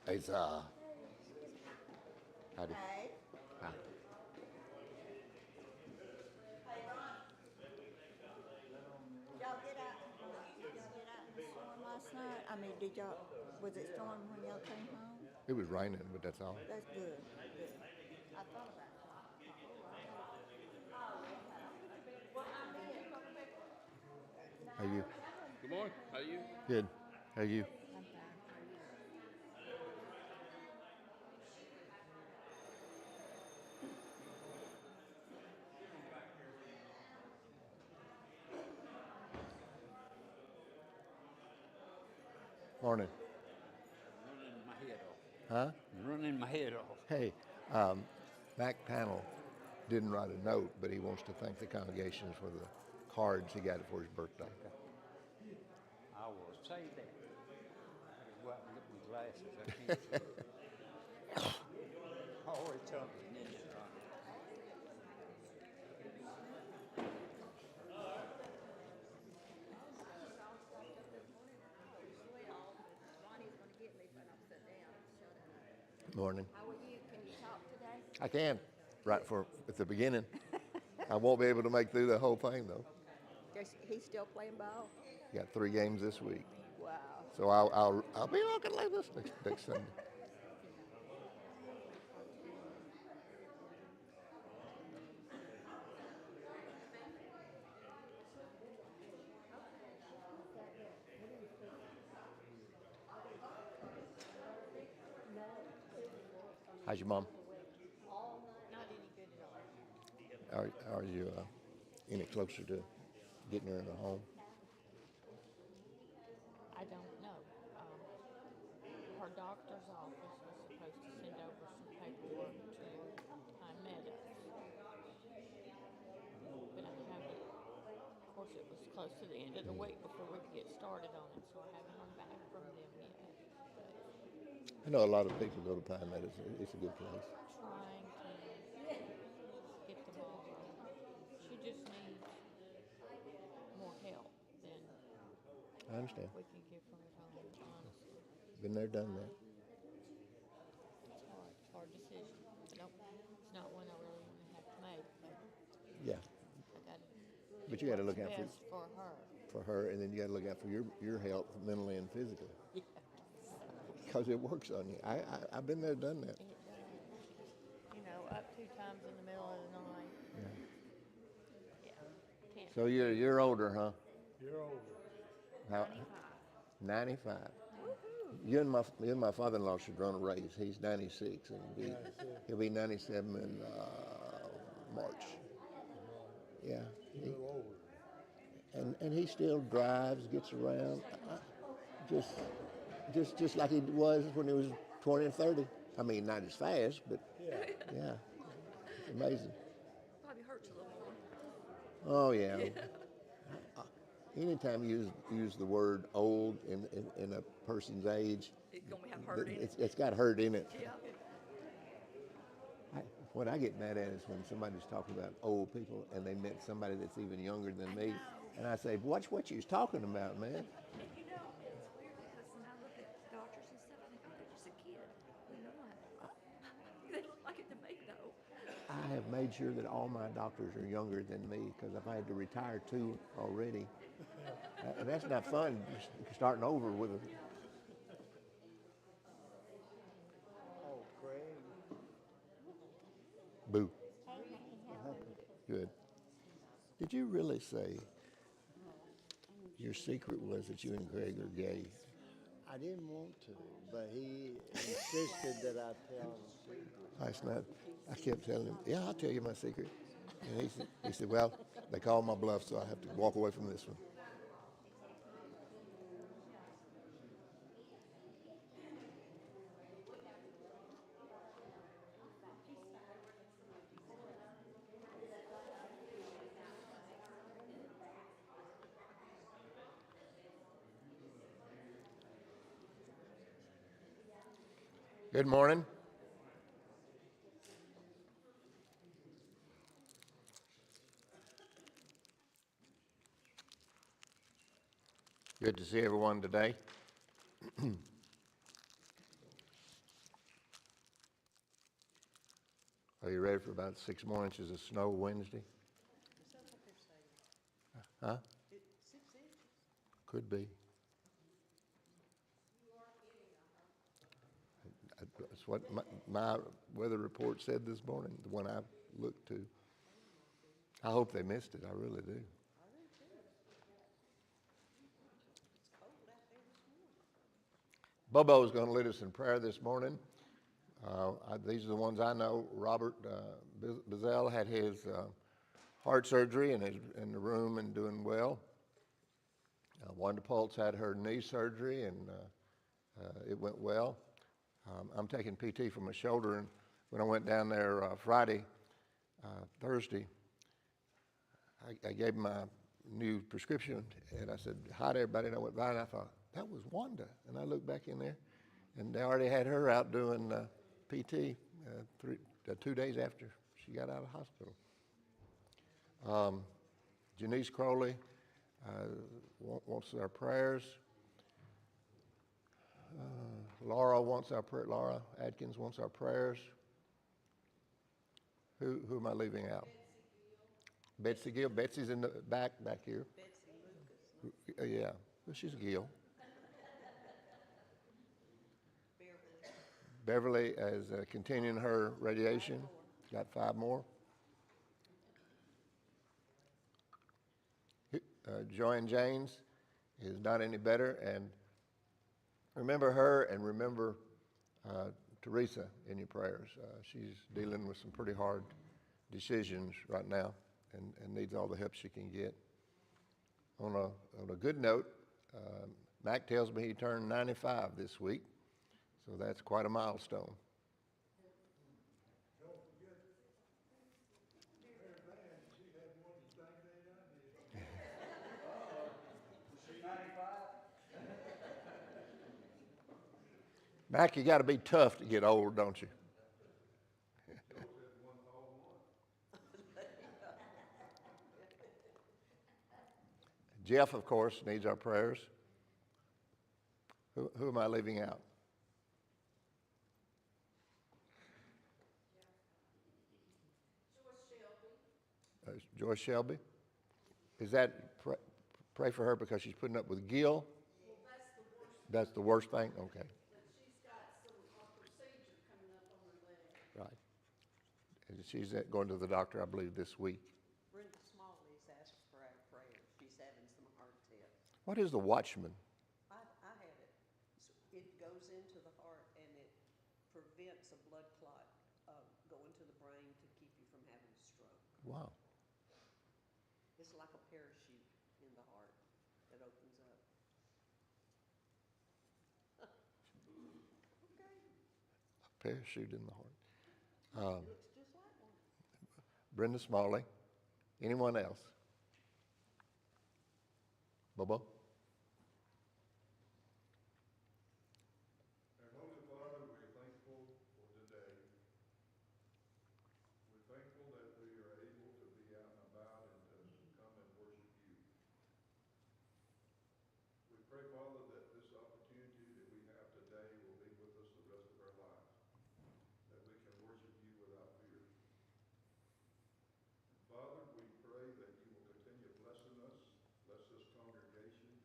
It's howdy. Hey. Hi. Y'all get out? Did y'all get out in the storm last night? I mean, did y'all? Was it storm when y'all came home? It was raining, but that's all. That's good. Good. I thought about it. How you? Good morning. How are you? Good. How you? I'm fine. Morning. Running my head off. Huh? Running my head off. Hey, Mac Panel didn't write a note, but he wants to thank the congregations for the cards he got for his birthday. I will say that. I gotta go out and get my glasses. I can't see. I always tell them you need it, Ronnie. Ronnie's going to get me when I'm sit down. Shut up. Morning. How are you? Can you talk today? I can. Right for at the beginning. I won't be able to make through the whole thing though. He's still playing ball? Got 3 games this week, Wow. so I'll be looking like this next Sunday. How's your mom? Not any good at all. Are you any closer to getting her in a home? I don't know. Her doctor's office was supposed to send over some paperwork to Pine Meadows, but I haven't. Of course, it was close to the end of the week before we could get started on it, so I haven't heard back from them yet. But I know a lot of people go to Pine Meadows. It's a good place. trying to get the ball rolling. She just needs more help than I understand. we can give her at home, honestly. Been there, done that. It's hard decision. I don't, it's not one I really want to have to make, but Yeah, I got to but do you got to what's look out best for her. for her, and then you got to look out for your health, mentally and physically, because it works on you. I've been there, done that. It does. You know, up 2 times in the middle of the night. Yeah. Can't. So you're older, huh? You're older. How? 95. You and my father-in-law should run a race. He's 96, and he'll be 97 in March. Yeah. You're a little older. And he still drives, gets around, just like he was when he was 20 and 30. I mean, not as fast, but Yeah. yeah, it's amazing. Probably hurts a little more. Oh yeah. Anytime you use the word old in a person's age, It's gonna have hurt in it. it's got hurt in it. Yeah. I, what I get mad at is when somebody's talking about old people and they met somebody that's even younger than me, and I say, "Watch what you're talking about, man." And you know, it's weird because when I look at doctors and stuff, I think, oh, they're just a kid. They're not. They look like it to me, though. I have made sure that all my doctors are younger than me because I've had to retire 2 already. And that's not fun, starting over with a. Oh, Craig. Boo. Good. Did you really say your secret was that you and Greg are gay? I didn't want to, but he insisted that I tell him secrets. Last night, I kept telling him, "Yeah, I'll tell you my secret." And he said, "Well, they called my bluff, so I have to walk away from this one." Good morning. Good to see everyone today. Are you ready for about 6 more inches of snow Wednesday? Is that what they're saying? Huh? 6 inches? Could be. That's what my weather report said this morning, the one I looked to. I hope they missed it. I really do. I do too. It's cold out there this morning. Bobo is going to lead us in prayer this morning. These are the ones I know. Robert Bazell had his heart surgery and is in the room and doing well. Wanda Pultz had her knee surgery and it went well. I'm taking PT for my shoulder, and when I went down there Thursday, I gave him my new prescription, and I said hi to everybody, and I went by, and I thought, that was Wanda. And I looked back in there, and they already had her out doing PT 2 days after she got out of the hospital. Janice Crowley wants our prayers. Laura Adkins wants our prayers. Who am I leaving out? Betsy Gill. Betsy's in the back here. Betsy Lucas. Yeah, well, she's a Gill. Beverly. Beverly is continuing her radiation. Got 5 more. Joanne James is not any better, and remember her and remember Teresa in your prayers. She's dealing with some pretty hard decisions right now and needs all the help she can get. On a good note, Mac tells me he turned 95 this week, so that's quite a milestone. Mac, you got to be tough to get old, don't you? Jeff, of course, needs our prayers. Who am I leaving out? Joyce Shelby. Is that pray for her because she's putting up with Gil? Well, That's the worst thing? Okay. But she's got some procedure coming up on her leg. Right. And she's going to the doctor, I believe, this week. Brenda Smalley's asked for our prayer. She's having some heart tests. What is the Watchman? I have it. It goes into the heart and it prevents a blood clot going to the brain to keep you from having a stroke. Wow. It's like a parachute in the heart that opens up. Okay. Parachute in the heart. It looks just like one. Brenda Smalley. Anyone else? Bobo? Heavenly Father, we're thankful for today. We're thankful that we are able to be out and about and to come and worship you. We pray, Father, that this opportunity that we have today will be with us the rest of our lives, that we can worship you without fear. And Father, we pray that you will continue blessing us, bless this congregation,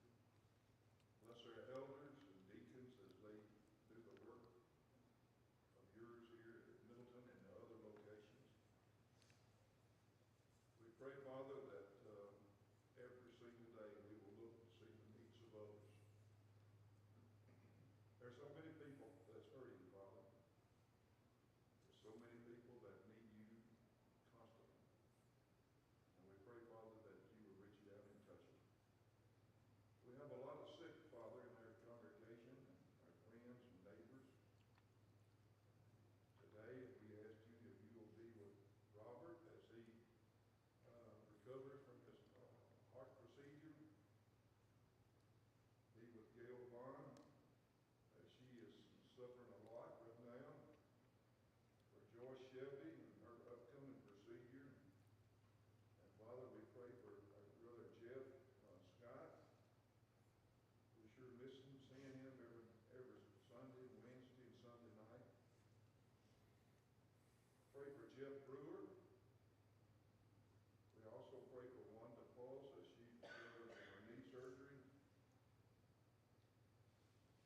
Jeff Brewer. We also pray for Wanda Pauls as she recovers from her knee surgery.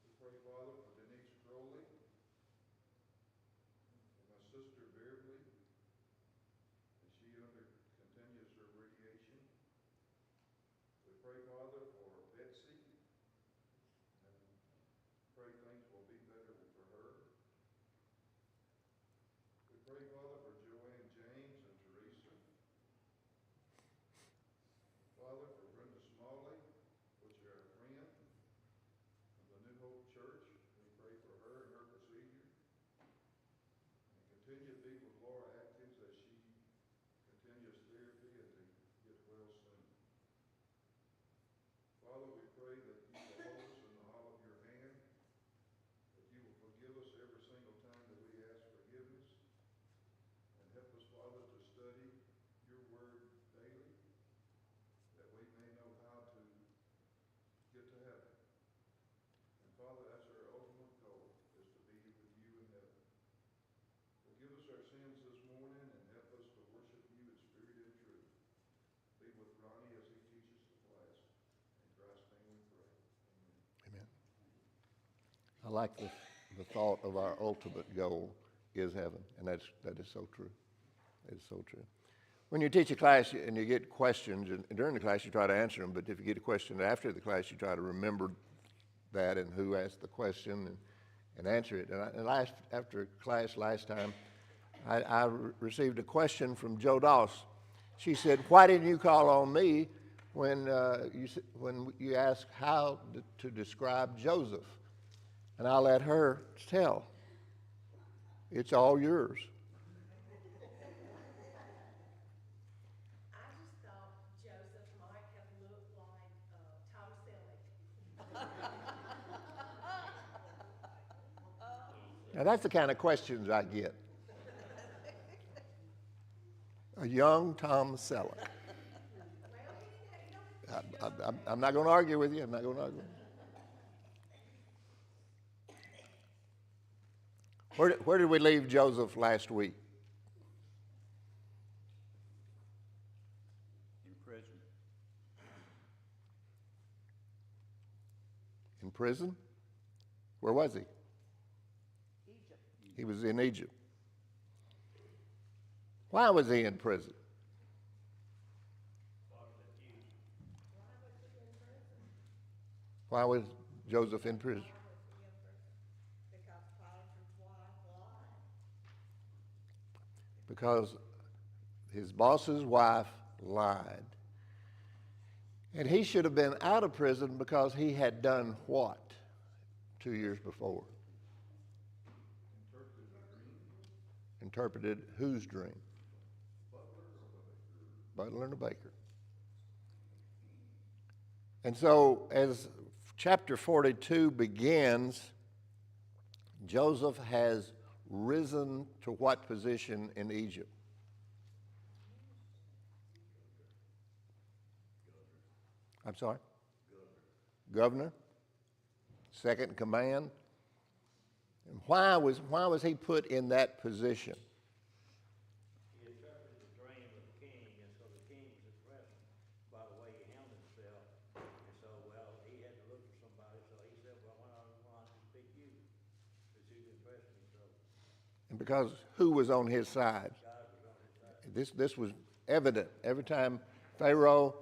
We pray, Father, for Denise Crowley, for my sister Beverly, as she continues her radiation. We pray, Father, for Betsy, and pray things will be better for her. We pray, Father, for Joanne James and Teresa. Father, for Brenda Smalley, which are a friend of the New Hope Church. We pray for her and her procedure. And continue to be with Laura Atkins as she continues therapy and to get well soon. Father, we pray that you will hold us in the hollow of your hand, that you will forgive us every single time that we ask forgiveness, and help us, Father, to study your word daily, that we may know how to get to heaven. And Father, that's our ultimate goal, is to be with you in heaven. Forgive us our sins this morning and help us to worship you in spirit and truth. Be with Ronnie as he teaches the class. In Christ's name we pray. Amen. Amen. I like the thought of our ultimate goal is heaven, and that is so true. It is so true. When you teach a class and you get questions, and during the class you try to answer them, but if you get a question after the class, you try to remember that and who asked the question and answer it. And after class last time, I received a question from Joe Doss. She said, "Why didn't you call on me when you asked how to describe Joseph?" And I let her tell. It's all yours. I just thought Joseph might have looked like Tom Selleck. Now that's the kind of questions I get. A young Tom Selleck. I'm not going to argue with you. I'm not going to argue with you. Where did we leave Joseph last week? In prison. In prison? Where was he? Egypt. He was in Egypt. Why was he in prison? Why was Joseph in prison? Because Potiphar's wife lied. Because his boss's wife lied. And he should have been out of prison because he had done what 2 years before? Interpreted whose dream? Butler and a baker. And so as chapter 42 begins, Joseph has risen to what position in Egypt? I'm sorry? Governor. Second in command. And why was he put in that position? He interpreted the dream of the king, and so the king was impressed by the way he handled himself. And so, well, he had to look for somebody, so he said, well, why not just pick you? Because you've impressed me so. And because who was on his side? God was on his side. This was evident. Every time Pharaoh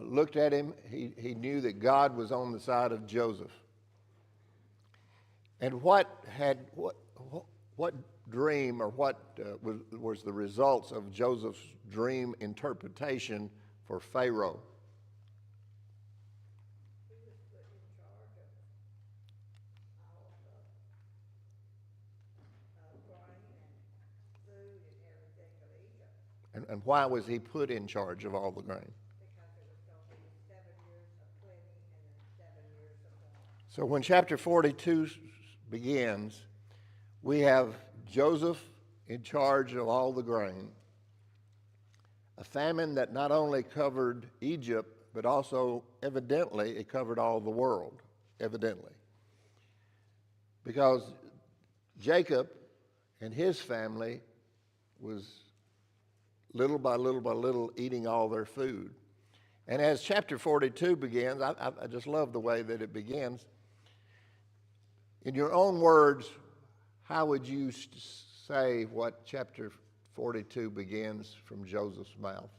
looked at him, he knew that God was on the side of Joseph. And what dream or what was the results of Joseph's dream interpretation for Pharaoh? He was put in charge of all the grain and food and everything of Egypt. And why was he put in charge of all the grain? Because it was going to be 7 years of plenty and then 7 years of want. So when chapter 42 begins, we have Joseph in charge of all the grain, a famine that not only covered Egypt, but also evidently it covered all the world, evidently. Because Jacob and his family was little by little by little eating all their food. And as chapter 42 begins, I just love the way that it begins. In your own words, how would you say what chapter 42 begins from Joseph's mouth?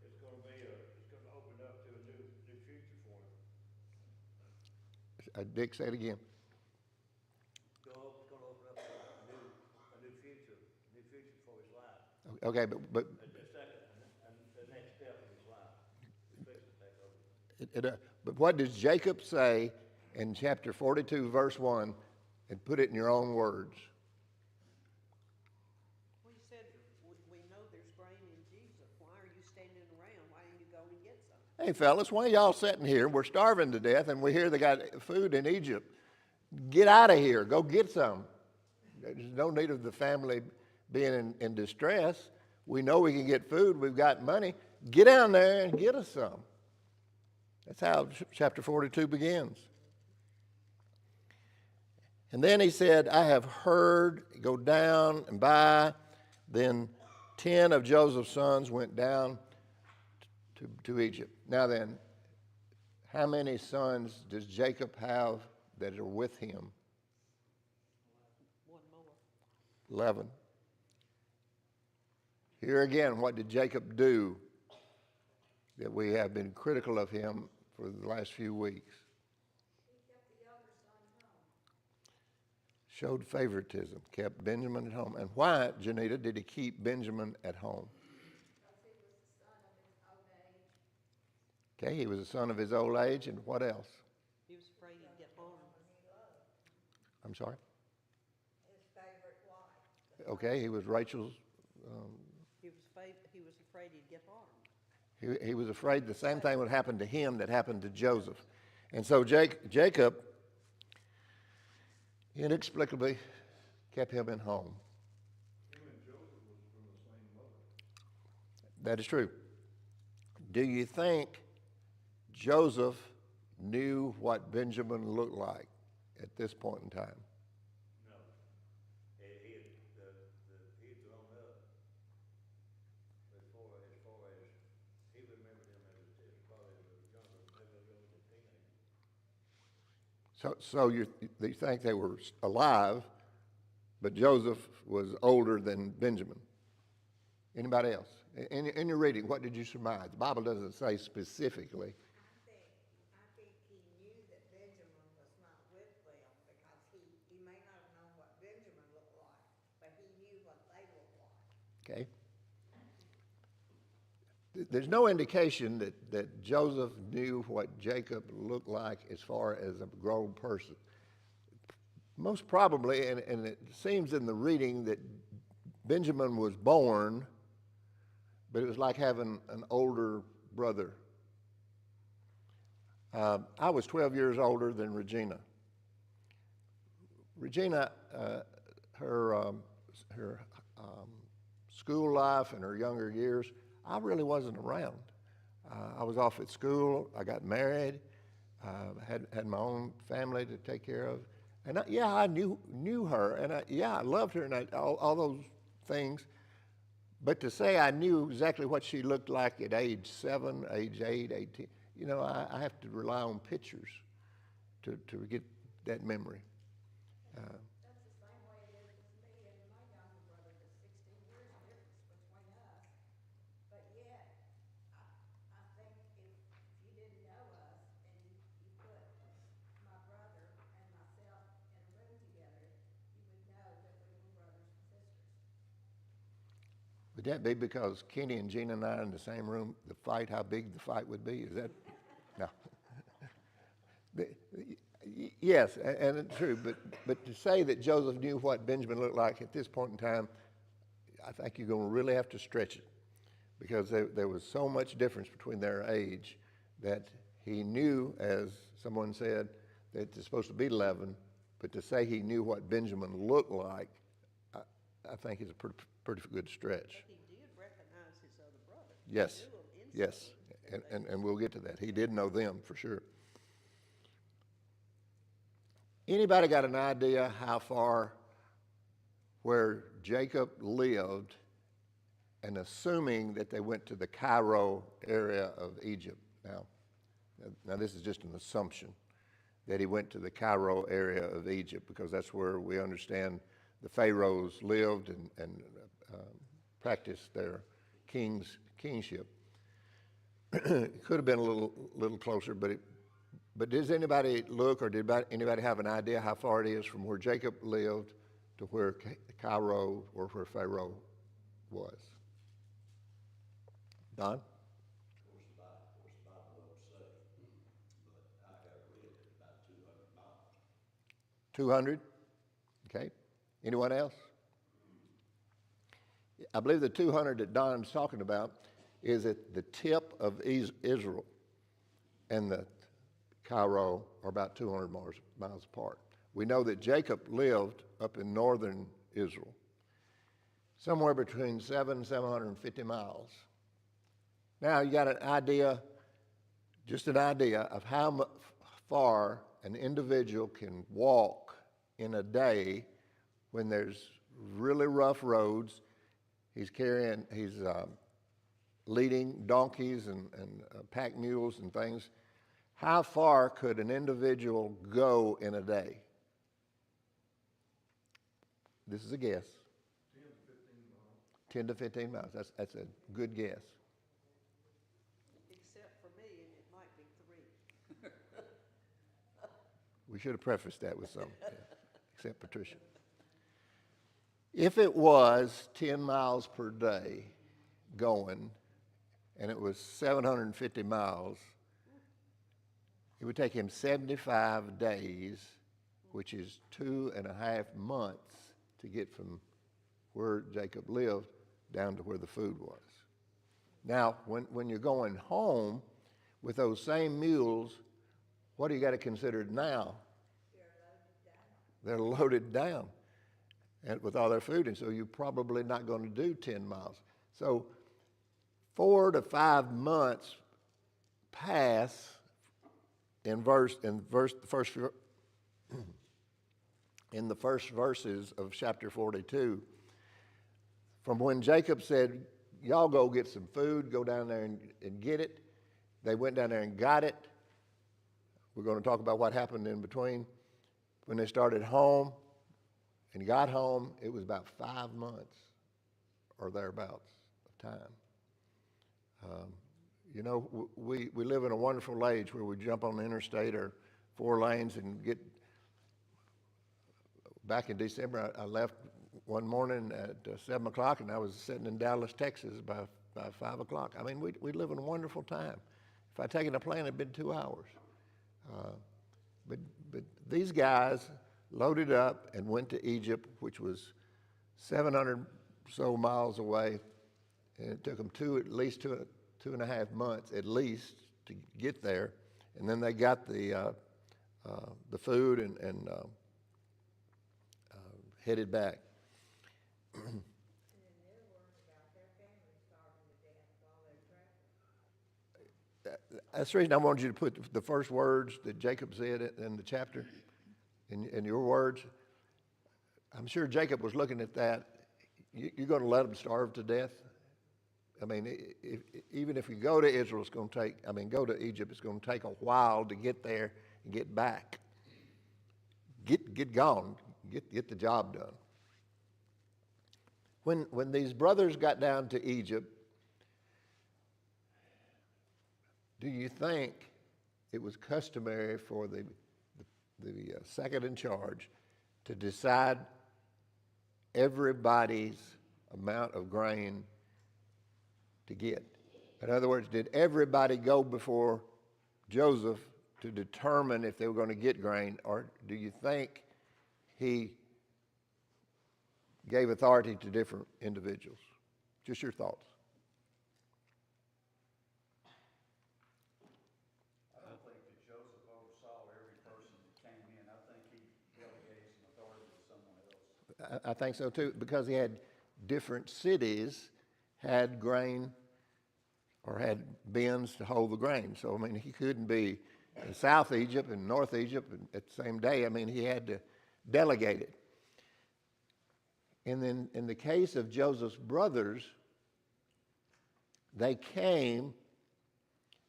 It's gonna open up to a new future for him. Dick, say it again. It's gonna open up to a new future for his life. Okay, but The second, and the next step of his life. He's fixing to take over. but what does Jacob say in chapter 42, verse 1, and put it in your own words? Well, he said, we know there's grain in Jesus. Why are you standing around? Why didn't you go and get some? Hey, fellas, why y'all sitting here? We're starving to death, and we hear they got food in Egypt. Get out of here. Go get some. There's no need of the family being in distress. We know we can get food. We've got money. Get down there and get us some. That's how chapter 42 begins. And then he said, I have heard, go down and buy. Then 10 of Joseph's sons went down to Egypt. Now then, how many sons does Jacob have that are with him? 1 more. 11. Here again, what did Jacob do that we have been critical of him for the last few weeks? He kept the younger son home. Showed favoritism, kept Benjamin at home. And why, Janita, did he keep Benjamin at home? Because he was the son of his old age. Okay, he was a son of his old age, and what else? He was afraid he'd get harmed. I'm sorry? His favorite wife. Okay, he was Rachel's, He was afraid he'd get harmed. he was afraid the same thing would happen to him that happened to Joseph. And so Jacob inexplicably kept him at home. Him and Joseph was from the same mother. That is true. Do you think Joseph knew what Benjamin looked like at this point in time? No. He had grown up as far as he remembered him as probably a younger, maybe a younger teenager. So you think they were alive, but Joseph was older than Benjamin. Anybody else? In your reading, what did you surmise? The Bible doesn't say specifically. I think he knew that Benjamin was not with them because he may not have known what Benjamin looked like, but he knew what they looked like. Okay. There's no indication that Joseph knew what Jacob looked like as far as a grown person. Most probably, and it seems in the reading that Benjamin was born, but it was like having an older brother. I was 12 years older than Regina. Regina, her school life and her younger years, I really wasn't around. I was off at school. I got married. Had my own family to take care of, and I knew her, and I loved her, and all those things. But to say I knew exactly what she looked like at age 7, age 8, 18, I have to rely on pictures to get that memory. That's the same way it is with me and my younger brother. There's 16 years difference between us. But yet, I think if you didn't know us and you put my brother and myself in a room together, you would know that we were brothers and sisters. Would that be because Kenny and Gina and I are in the same room, how big the fight would be? Is that? No. Yes, and it's true, but to say that Joseph knew what Benjamin looked like at this point in time, I think you're going to really have to stretch it, because there was so much difference between their age that he knew, as someone said, that it's supposed to be 11, but to say he knew what Benjamin looked like, I think is a pretty good stretch. But he did recognize his other brother. Yes, He knew him yes, instantly. and we'll get to that. He did know them for sure. Anybody got an idea how far where Jacob lived, and assuming that they went to the Cairo area of Egypt? Now this is just an assumption that he went to the Cairo area of Egypt, because that's where we understand the pharaohs lived and practiced their kingship. It could have been a little closer, but does anybody look, or did anybody have an idea how far it is from where Jacob lived to where Cairo or where Pharaoh was? Don? Of course, the Bible won't say, but I have read it about 200 miles. 200? Okay. Anyone else? I believe the 200 that Don's talking about is at the tip of Israel, and the Cairo are about 200 miles apart. We know that Jacob lived up in northern Israel, somewhere between 750 miles. Now you got an idea, just an idea of how far an individual can walk in a day when there's really rough roads. He's leading donkeys and pack mules and things. How far could an individual go in a day? This is a guess. 10 to 15 miles. That's a good guess. Except for me, and it might be 3. We should have prefaced that with some, yeah, except Patricia. If it was 10 miles per day going, and it was 750 miles, it would take him 75 days, which is 2.5 months, to get from where Jacob lived down to where the food was. Now, when you're going home with those same mules, what do you got to consider now? They're loaded down and with all their food, and so you're probably not going to do 10 miles. So 4 to 5 months pass in the first verses of chapter 42, from when Jacob said, y'all go get some food, go down there and get it. They went down there and got it. We're going to talk about what happened in between. When they started home and got home, it was about 5 months or thereabouts of time. You know, we live in a wonderful age where we jump on the interstate or 4 lanes and get. Back in December, I left one morning at 7 o'clock, and I was sitting in Dallas, Texas by 5 o'clock. I mean, we live in a wonderful time. If I'd taken a plane, it'd been 2 hours. But these guys loaded up and went to Egypt, which was 700 so miles away, and it took them at least 2.5 months at least to get there. And then they got the food and headed back. And then they're worried about their family starving to death while they're traveling. That's the reason I wanted you to put the first words that Jacob said in the chapter in your words. I'm sure Jacob was looking at that. You're going to let them starve to death? I mean, even if you go to Israel, go to Egypt, it's going to take a while to get there and get back. Get gone. Get the job done. When these brothers got down to Egypt, do you think it was customary for the second in charge to decide everybody's amount of grain to get? In other words, did everybody go before Joseph to determine if they were going to get grain, or do you think he gave authority to different individuals? Just your thoughts. I don't think that Joseph oversaw every person that came in. I think he delegated some authority to someone else. I think so too, because he had different cities had grain or had bins to hold the grain. So, I mean, he couldn't be in South Egypt and North Egypt at the same day. I mean, he had to delegate it. And then in the case of Joseph's brothers, they came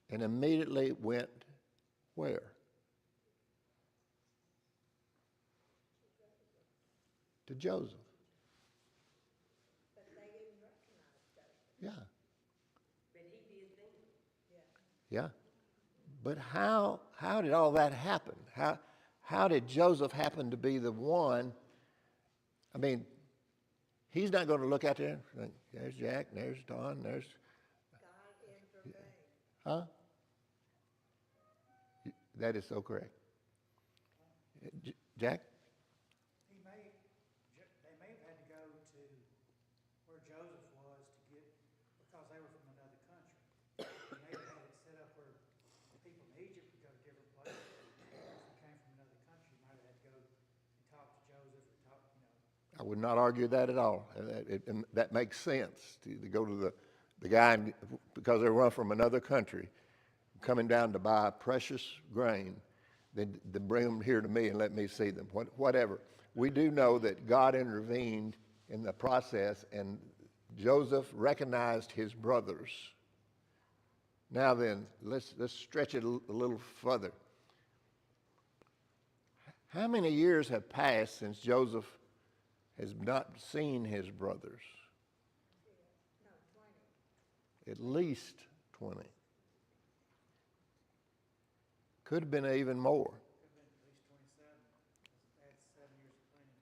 and immediately went where? To Joseph. But they didn't recognize Joseph. Yeah. But he did then. Yeah. But how did all that happen? How did Joseph happen to be the one? I mean, he's not going to look out there and think, there's Jack, there's Don, there's, God intervened. huh? That is so correct. Jack? They may have had to go to where Joseph was to get, because they were from another country. They may have had it set up where people in Egypt would go to different places. If they came from another country, might have had to go and talk to Joseph or talk, I would not argue that at all. And that makes sense to go to the guy, because they run from another country, coming down to buy precious grain, then bring them here to me and let me see them, whatever. We do know that God intervened in the process, and Joseph recognized his brothers. Now then, let's stretch it a little further. How many years have passed since Joseph has not seen his brothers? No, 20. At least 20. Could have been even more. could have been at least 27. That's 7 years of planning.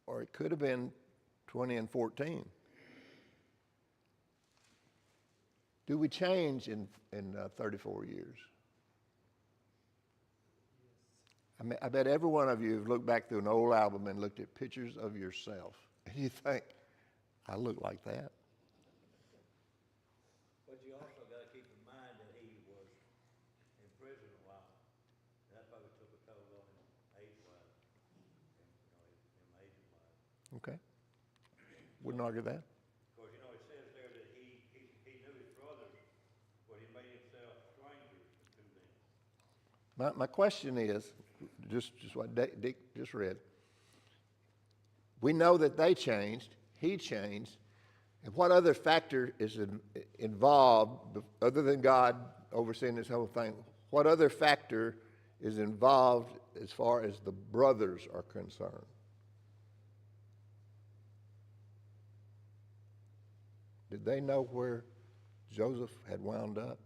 Or it could have been 20 and 14. Do we change in 34 years? I bet every one of you have looked back through an old album and looked at pictures of yourself, and you think, I look like that. But you also got to keep in mind that he was in prison a while. That probably took a toll on him age-wise, him age-wise. Okay. Wouldn't argue that. Of course, it says there that he knew his brothers, but he made himself strangers to them. My question is, just what Dick just read. We know that they changed, he changed, and what other factor is involved, other than God overseeing this whole thing, what other factor is involved as far as the brothers are concerned? Did they know where Joseph had wound up?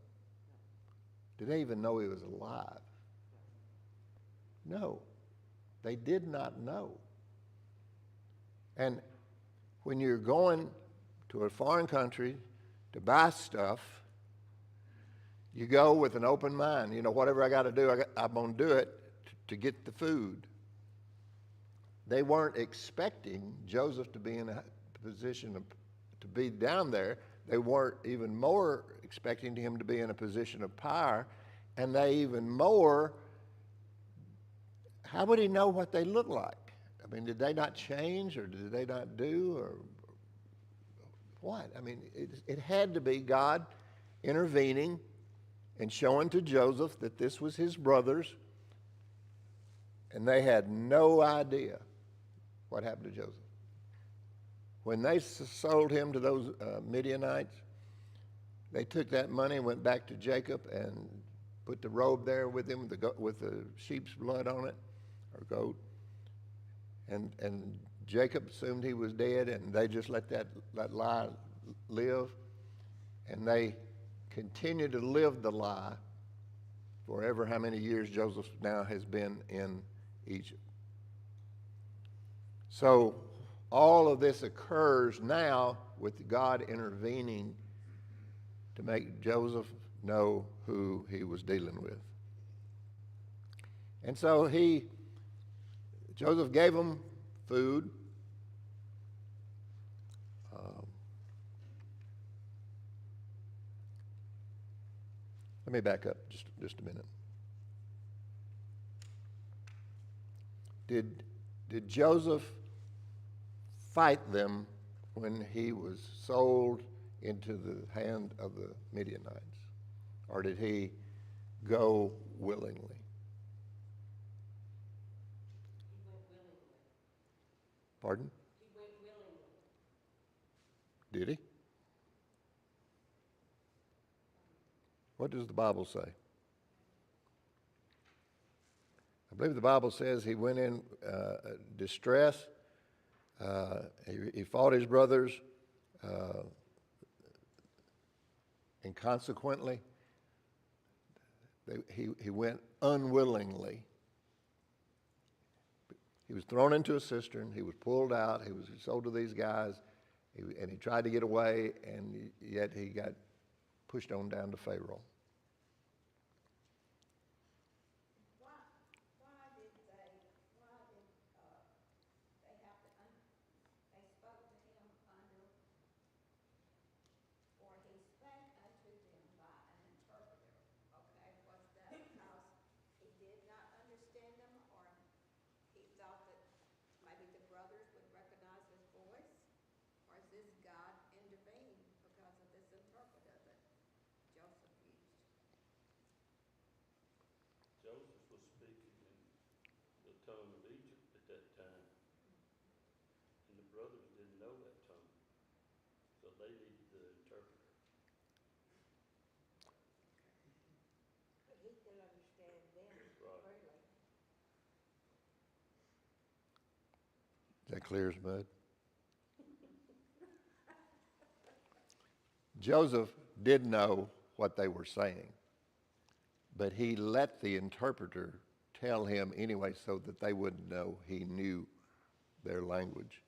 Did they even know he was alive? No, they did not know. And when you're going to a foreign country to buy stuff, you go with an open mind. Whatever I got to do, I'm going to do it to get the food. They weren't expecting Joseph to be in a position to be down there. They weren't even more expecting him to be in a position of power, and they even more, how would he know what they look like? I mean, did they not change, or did they not do, or what? I mean, it had to be God intervening and showing to Joseph that this was his brothers, and they had no idea what happened to Joseph. When they sold him to those Midianites, they took that money and went back to Jacob and put the robe there with him with the sheep's blood on it, or goat. And Jacob assumed he was dead, and they just let that lie live. And they continued to live the lie forever, how many years Joseph now has been in Egypt. So all of this occurs now with God intervening to make Joseph know who he was dealing with. And so Joseph gave him food. Let me back up just a minute. Did Joseph fight them when he was sold into the hand of the Midianites? Or did he go willingly. He went willingly. Pardon? He went willingly. Did he? What does the Bible say? I believe the Bible says he went in distress. He fought his brothers, and consequently, he went unwillingly. He was thrown into a cistern. He was pulled out. He was sold to these guys, and he tried to get away, and yet he got pushed on down to Pharaoh. Why did they have to, they spoke to him under, or he spake unto them by an interpreter, okay? Was that because he did not understand them, or he thought that maybe the brothers would recognize his voice? Or is this God intervened because of this interpreter that Joseph used? Joseph was speaking in the tongue of Egypt at that time, and the brothers didn't know that tongue, so they needed the interpreter. But he could understand them Right. clearly. Is that clear as mud? Joseph did know what they were saying, but he let the interpreter tell him anyway so that they wouldn't know he knew their language.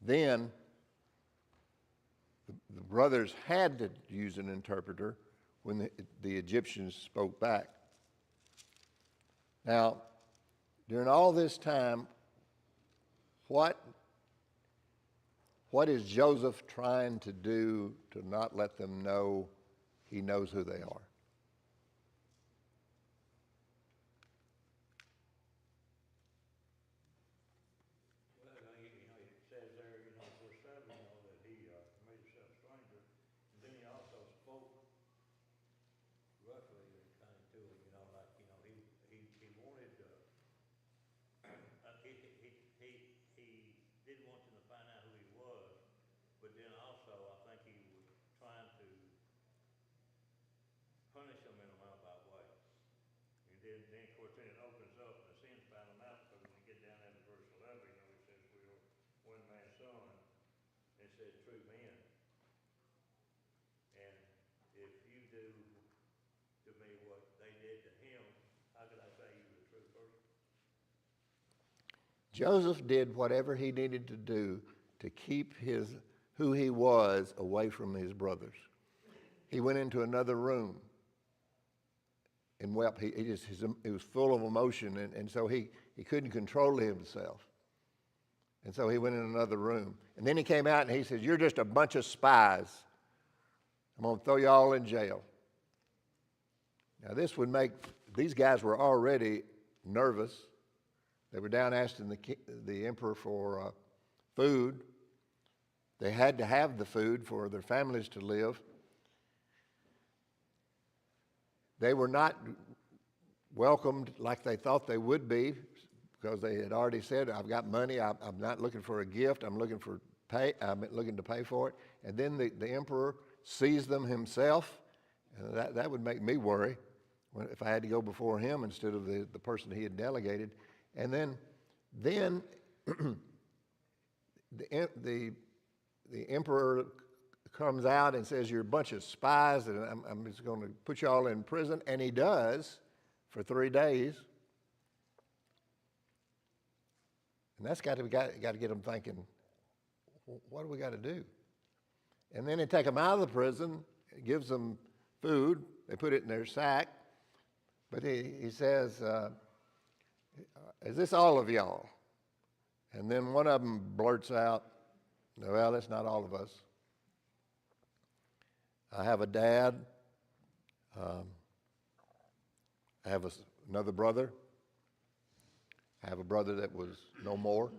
Then the brothers had to use an interpreter when the Egyptians spoke back. Now, during all this time, what is Joseph trying to do to not let them know he knows who they are? Well, it says there, verse 7, that he made himself stranger, and then he also spoke roughly kind of to him, like, he wanted, he didn't want them to find out who he was, but then also I think he was trying to punish them in a roundabout way. And then of course, then it opens up and the sins found them out, because when you get down there to verse 11, it says, we are one man's son, and it says true men. And if you do to me what they did to him, how could I say you was a true person? Joseph did whatever he needed to do to keep who he was away from his brothers. He went into another room and wept. He was full of emotion, and so he couldn't control himself. And so he went in another room. And then he came out and he said, "You're just a bunch of spies. I'm going to throw you all in jail." Now these guys were already nervous. They were down asking the emperor for food. They had to have the food for their families to live. They were not welcomed like they thought they would be, because they had already said, "I've got money. I'm not looking for a gift. I'm looking for pay. I'm looking to pay for it." And then the emperor sees them himself, and that would make me worry if I had to go before him instead of the person he had delegated. And then the emperor comes out and says, "You're a bunch of spies, and I'm just going to put you all in prison." And he does for 3 days. And that's got to get them thinking, what do we got to do? And then they take them out of the prison, gives them food. They put it in their sack. But he says, "Is this all of y'all?" And then one of them blurts out, "Well, that's not all of us. I have a dad. I have another brother. I have a brother that was no more."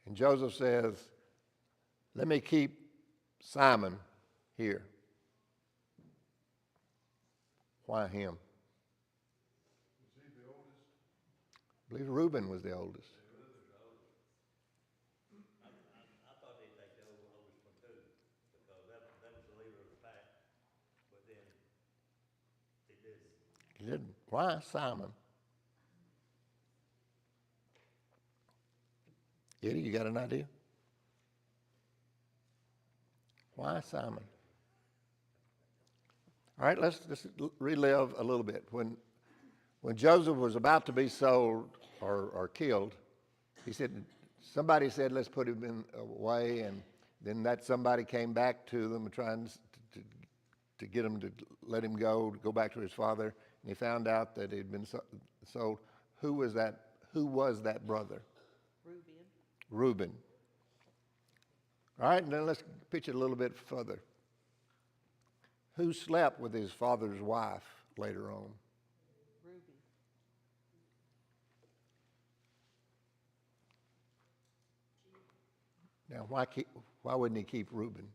And Joseph says, "Let me keep Simon here. Why him? Was he the oldest? I believe Reuben was the oldest. I thought they'd take the oldest one too, because that was the leader of the pack, but then they didn't. He didn't. Why Simon? Eddie, you got an idea? Why Simon? All right, let's just relive a little bit. When Joseph was about to be sold or killed, he said, somebody said, let's put him in away, and then that somebody came back to them trying to get him to let him go, to go back to his father, and he found out that he'd been sold. Who was that brother? Reuben. All right, and then let's pitch it a little bit further. Who slept with his father's wife later on? Ruby. Now, why wouldn't he keep Reuben?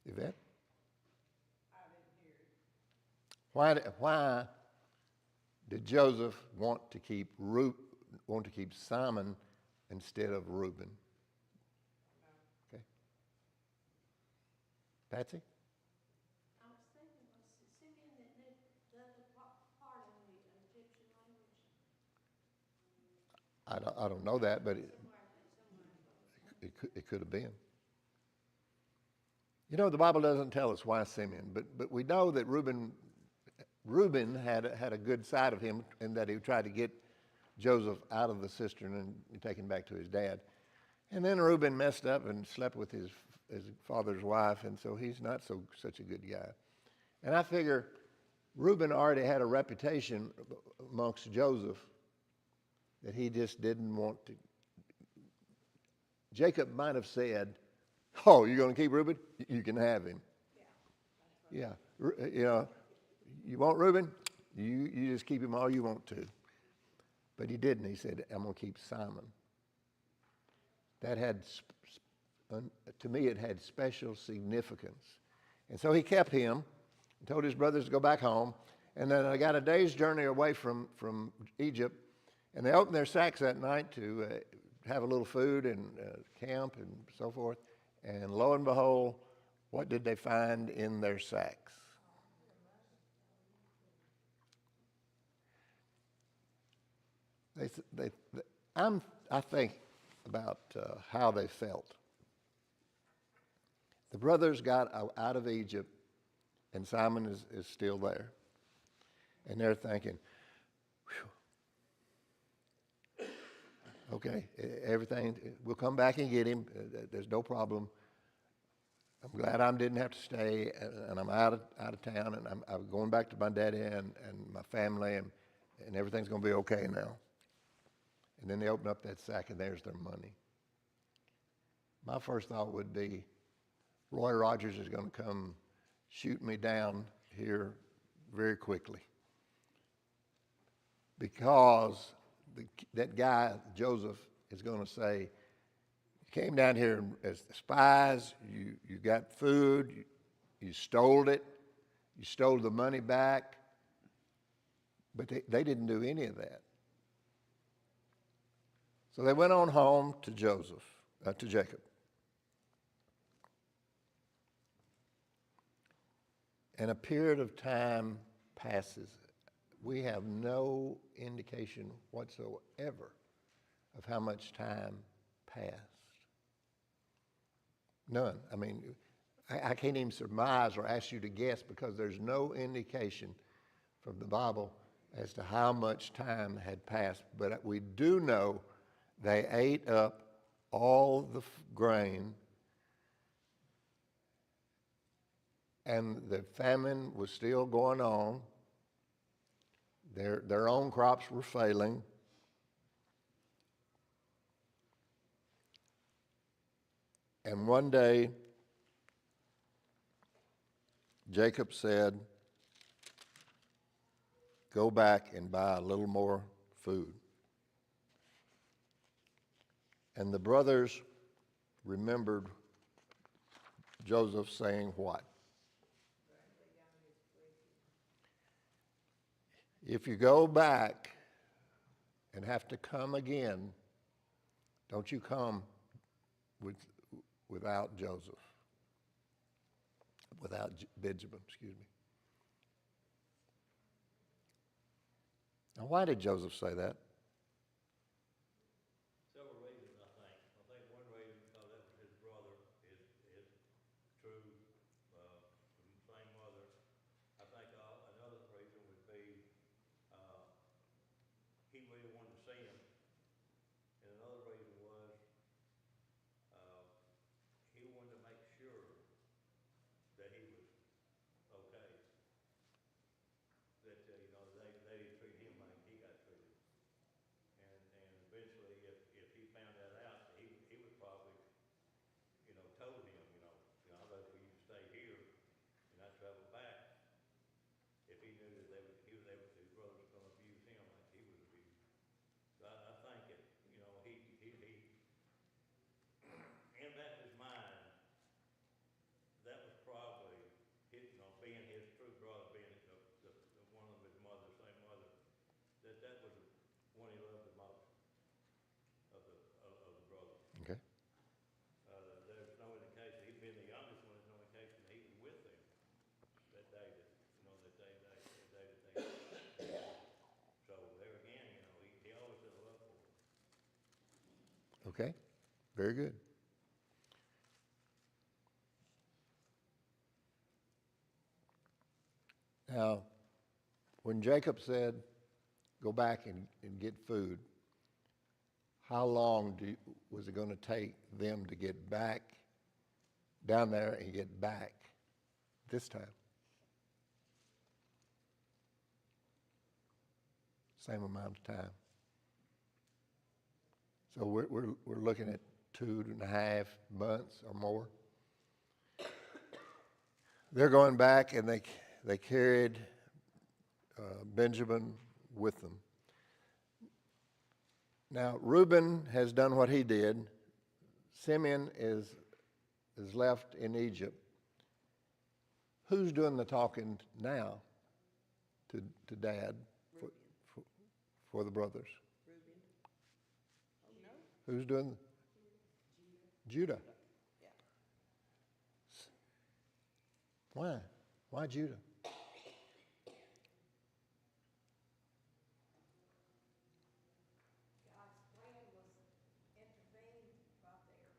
Yvette? I didn't hear it. Why did Joseph want to keep Simon instead of Reuben? Okay. Patsy? I was thinking, was Simeon the other part of the Egyptian language? I don't know that, but Somewhere. it could have been. You know, the Bible doesn't tell us why Simeon, but we know that Reuben had a good side of him in that he tried to get Joseph out of the cistern and take him back to his dad. And then Reuben messed up and slept with his father's wife, and so he's not such a good guy. And I figure Reuben already had a reputation amongst Joseph that he just didn't want to. Jacob might have said, "Oh, you're going to keep Reuben? You can have him." Yeah, you know, you want Reuben? You just keep him all you want to. But he didn't. He said, "I'm going to keep Simon." That had, to me, it had special significance. And so he kept him and told his brothers to go back home. And then I got a day's journey away from Egypt, and they opened their sacks that night to have a little food and camp and so forth. And lo and behold, what did they find in their sacks? I think about how they felt. The brothers got out of Egypt, and Simon is still there. And they're thinking, whew, okay, everything, we'll come back and get him. There's no problem. I'm glad I didn't have to stay, and I'm out of town, and I'm going back to my daddy and my family, and everything's going to be okay now. And then they open up that sack, and there's their money. My first thought would be, Roy Rogers is going to come shoot me down here very quickly. Because that guy, Joseph, is going to say, you came down here as spies, you got food, you stole it, you stole the money back, but they didn't do any of that. So they went on home to Jacob. And a period of time passes. We have no indication whatsoever of how much time passed. None. I mean, I can't even surmise or ask you to guess because there's no indication from the Bible as to how much time had passed. But we do know they ate up all the grain, and the famine was still going on. Their own crops were failing. And one day, Jacob said, go back and buy a little more food. And the brothers remembered Joseph saying what? If you go back and have to come again, don't you come without Joseph, without Benjamin, excuse me. Now, why did Joseph say that? Several reasons, I think. I think one reason because that was his brother, his true, same mother. I think another reason would be uh, he really wanted to see him. And another reason was uh, he wanted to make sure that he was okay. That, they didn't treat him like he got treated. And eventually, if he found that out, he would probably, told him, I'd rather for you to stay here and not travel back if he knew that his brothers were going to abuse him like he was abused. So I think it, he in back of his mind, that was probably being his true brother, being the one of his mother, same mother, that was the one he loved the most of the brothers. Okay. There's no indication he'd been the youngest one. There's no indication that he was with them that day that they. So there again, he always had a love for them. Okay. Very good. Now, when Jacob said, go back and get food, how long was it going to take them to get back down there and get back this time? Same amount of time. So we're looking at 2.5 months or more. They're going back, and they carried Benjamin with them. Now, Reuben has done what he did. Simeon is left in Egypt. Who's doing the talking now to Dad for the brothers? Reuben. Oh, no? Who's doing? Judah. Yeah. Why? Why Judah? God's plan was intervened right there.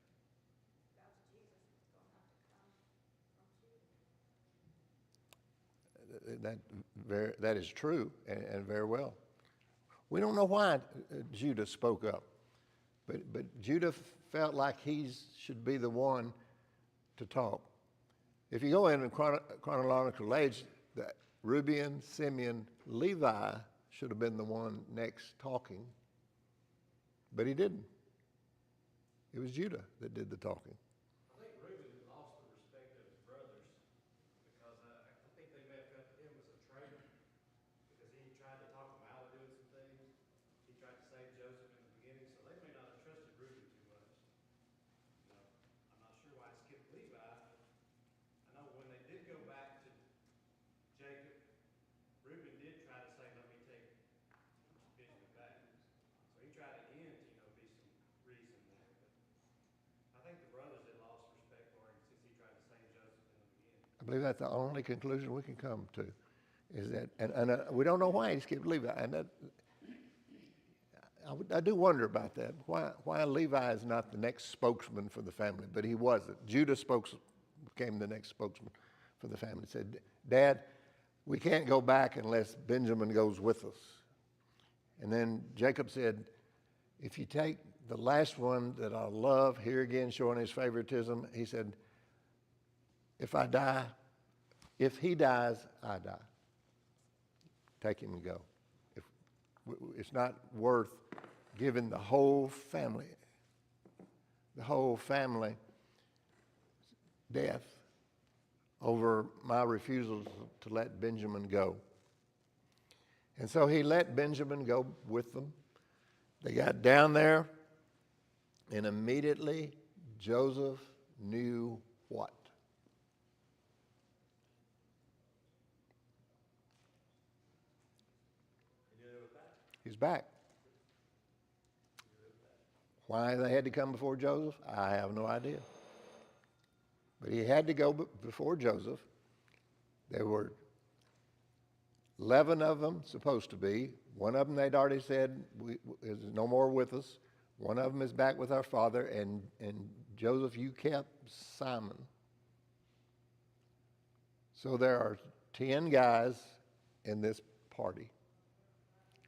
God's Jesus was gonna have to come from Judah. That is true, and very well. We don't know why Judah spoke up, but Judah felt like he should be the one to talk. If you go in chronological age, Reuben, Simeon, Levi should have been the one next talking, but he didn't. It was Judah that did the talking. I think Reuben lost the respect of his brothers because I think they may have felt that him as a traitor because he tried to talk them out of doing some things. He tried to save Joseph in the beginning, so they may not have trusted Reuben too much. I'm not sure why it skipped Levi, but I know when they did go back to Jacob, Reuben did try to say, let me take Benjamin back. So he tried again to, be some reason there. But I think the brothers had lost respect for him since he tried to save Joseph in the beginning. I believe that's the only conclusion we can come to, is that, and we don't know why he skipped Levi, and that, I do wonder about that. Why Levi is not the next spokesman for the family, but he wasn't. Judah became the next spokesman for the family. He said, Dad, we can't go back unless Benjamin goes with us. And then Jacob said, if you take the last one that I love, here again showing his favoritism, he said, if he dies, I die. Take him and go. It's not worth giving the whole family death over my refusal to let Benjamin go. And so he let Benjamin go with them. They got down there, and immediately Joseph knew what? He's back. Why they had to come before Joseph, I have no idea. But he had to go before Joseph. There were 11 of them supposed to be. One of them they'd already said is no more with us. One of them is back with our father. And Joseph, you kept Simon. So there are 10 guys in this party.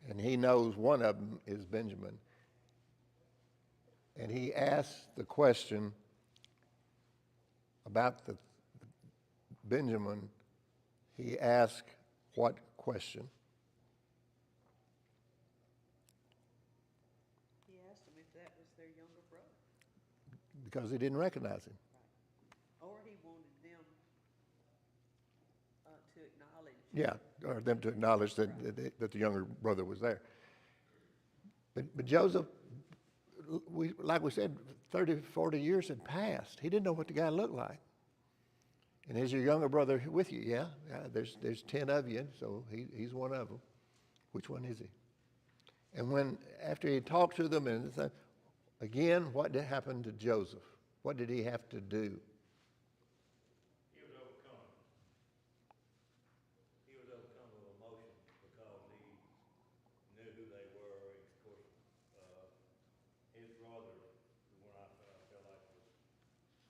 And he knows one of them is Benjamin. And he asked the question about the Benjamin. He asked what question? He asked them if that was their younger brother. Because he didn't recognize him. Right. Or he wanted them to acknowledge. Yeah, or them to acknowledge that the younger brother was there. But Joseph, like we said, 30, 40 years had passed. He didn't know what the guy looked like. And is your younger brother with you? Yeah, there's 10 of you, so he's one of them. Which one is he? And after he talked to them, and again, what did happen to Joseph? What did he have to do? He was overcome. He was overcome with emotion because he knew who they were. And of course, his brother, the one I felt like was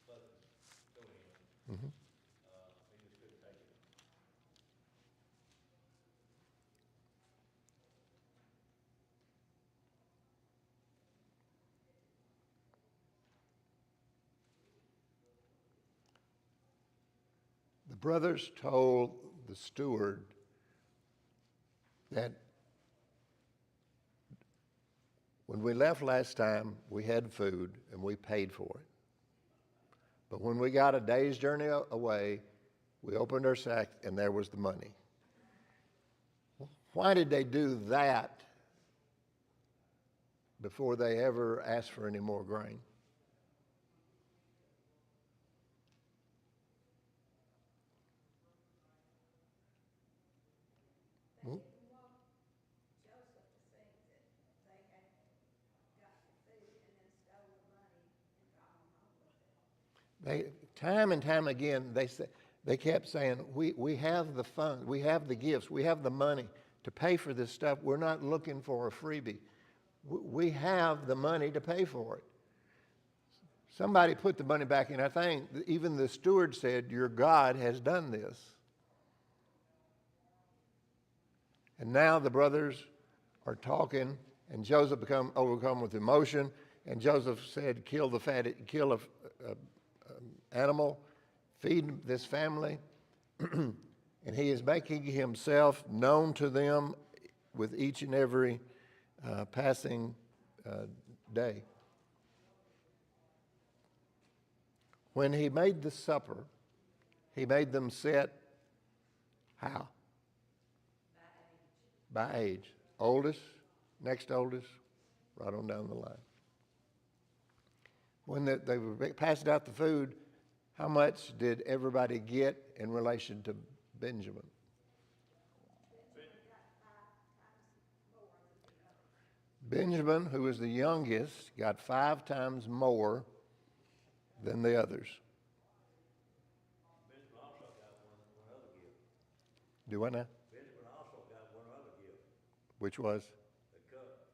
closest to him, Mm-hmm. he just couldn't take it. The brothers told the steward that when we left last time, we had food and we paid for it. But when we got a day's journey away, we opened our sack and there was the money. Why did they do that before they ever asked for any more grain? They didn't want Joseph to think that they had got the food and then stole the money and gone home with it. Time and time again, they kept saying, we have the funds, we have the gifts, we have the money to pay for this stuff. We're not looking for a freebie. We have the money to pay for it. Somebody put the money back in. I think even the steward said, your God has done this. And now the brothers are talking, and Joseph become overcome with emotion. And Joseph said, kill a animal, feed this family. And he is making himself known to them with each and every passing day. When he made the supper, he made them sit how? By age. Oldest, next oldest, right on down the line. When they were passing out the food, how much did everybody get in relation to Benjamin? Benjamin, who was the youngest, got 5 times more than the others. Benjamin also got one other gift. Do I now? Benjamin also got one other gift. Which was? The cup.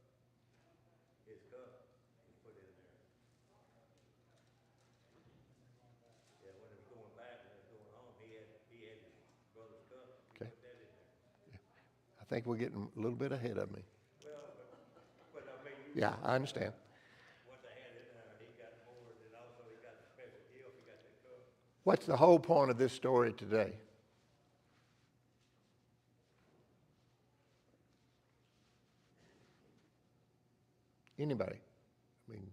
His cup was put in there. Yeah, when it was going back, when it was going home, he had his brother's cup. He Okay. put that in there. I think we're getting a little bit ahead of me. Well, but I mean, Yeah, I understand. what they had in there, he got more, and also he got the special gift. He got that cup. What's the whole point of this story today? Anybody? I mean,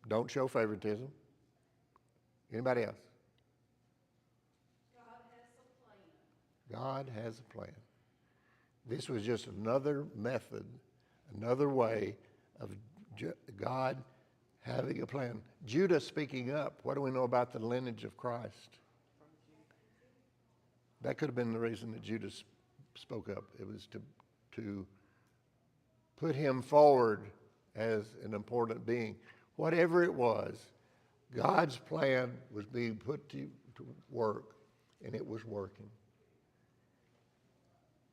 don't show favoritism. Anybody else? God has a plan. God has a plan. This was just another method, another way of God having a plan. Judah speaking up. What do we know about the lineage of Christ? That could have been the reason that Judah spoke up. It was to put him forward as an important being. Whatever it was, God's plan was being put to work, and it was working.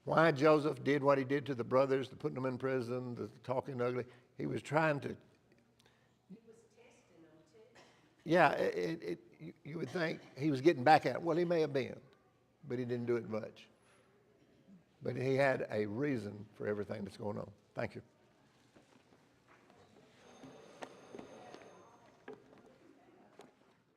Why Joseph did what he did to the brothers, the putting them in prison, the talking ugly, he was trying to... He was testing them too. Yeah, you would think he was getting back at it. Well, he may have been, but he didn't do it much. But he had a reason for everything that's going on. Thank you.